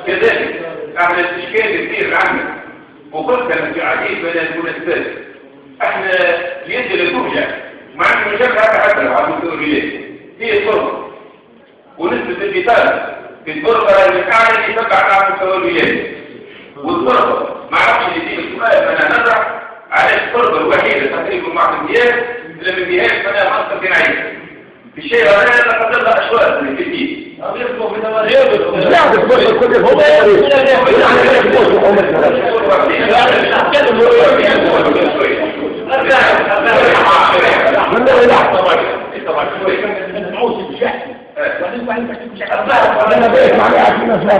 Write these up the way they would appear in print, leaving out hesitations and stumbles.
كذلك احنا الاشكال كثير عندنا وقلت كان في عديد من المناسبات احنا اليد لا توجع مع انه مشابه حتى لو على مستوى الولايات هي الفرقه ونسبه البطاله في الفرقه الاعلى يتبع على مستوى الولايات والفرقه ما اعرفش يدير السؤال انا نزرع على الفرقه الوحيده تقريبا مع الامتياز الا من جهاز فانا مصدر جنائي في الشيء هذا لقد له اشواط من الجديد لا بتقول كل هو انا بقيت مع عشان اسمع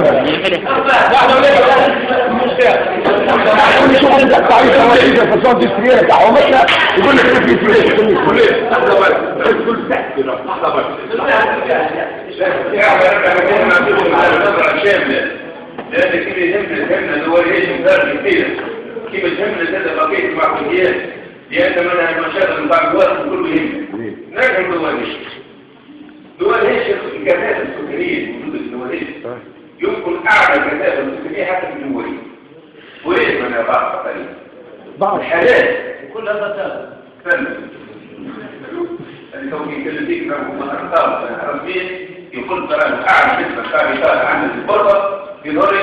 مش عندك تعريف مواليد الفصول الدستوريه بتاع عمرنا يقول لك في فلوس كل تحت لحظه بس لأن كيف يهمنا اللي هو ايش مثال كثير كيف يهمنا هذا بقية المعقوليات لأن منها المشاغل من بعض الوقت كله يهمنا نرجع دول هيش الكثافة السكانية موجودة في الدول هيش يمكن أعلى كثافة السكانية حتى في الجمهورية وليش منها بعض الحالات كلها بطالة فن التوكيل كل ذيك ما أرطاب عربية يقول ترى أعلى نسبة خارجات عن الفرقة في دور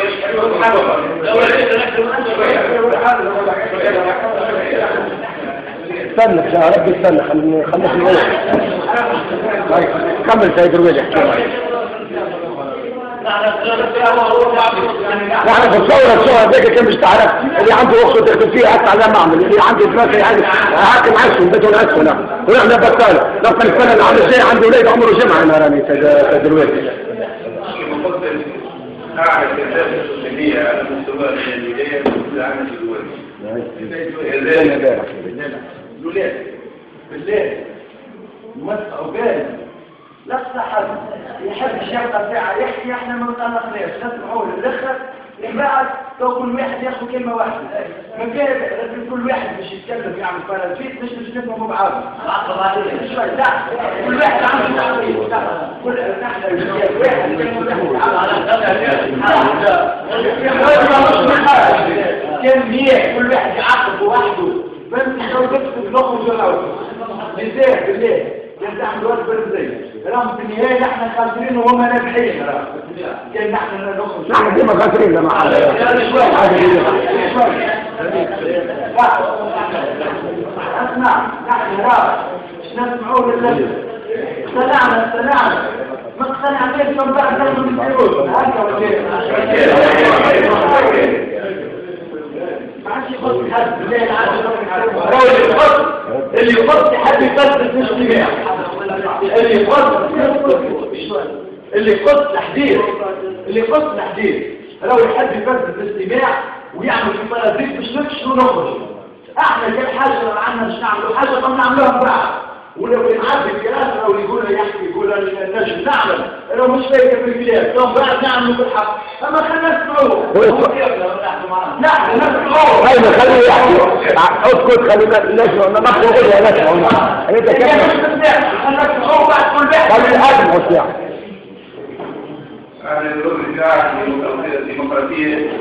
استنى يا ربي استنى خلينا نقول كمل سيد رويل احكي يعني في الثورة هذيك كان مش تعرف اللي عنده اخت دخل فيها حتى على معمل اللي عنده دماغ يعني حاكم عسل بدون عسل ونحن بطالة لو كان السنة اللي عامل شيء عنده ولاد عمره جمعة انا راني سيد رويل أعلى كثافة السكانية على مستوى الولاية الموجودة عندنا في الدول. الولاية بالله نوسع وبال لا حد يحب الشرطة ساعة يحكي احنا ما نطلقناش نسمعوا للآخر بعد لو كل واحد ياخذ كلمة واحدة ما كان لازم كل واحد باش يتكلم يعمل فرنسيس باش نفهموا بعض شوي لا كل واحد عنده تعريف كل نحن كان ميح كل واحد يعاقب بوحده بس لو تكتب لغه جلاوي بالله يرجع الوقت بالزي رغم في النهاية نحن خاسرين وهم ناجحين كان نحن ديما خاسرين لما اسمع نحن راح نسمعوا لله سلعنا ما اقتنع بيه من بعد نحن نسيرون ما عادش يخص حد اللي يخص حد يفسد الاجتماع اللي يخص تحديد لو يحب يفسد الاجتماع ويعمل في طرابيق مش نفسه ونخرج احنا كل حاجه عندنا مش نعملوا حاجه طب نعملوها بعض ولو ينعد الكلام او يقول يحكي يقول النجم نعمل لو مش فايته في البلاد طب بعد نعملوا بالحق اما خلينا نسمعوه لا نسمعوه هاي خليه يحكي اسكت خلينا نسمع ما نقولها نسمع انت كده نسمعوه بعد كل واحد خلي الادم وسع اهل الرجل الديمقراطيه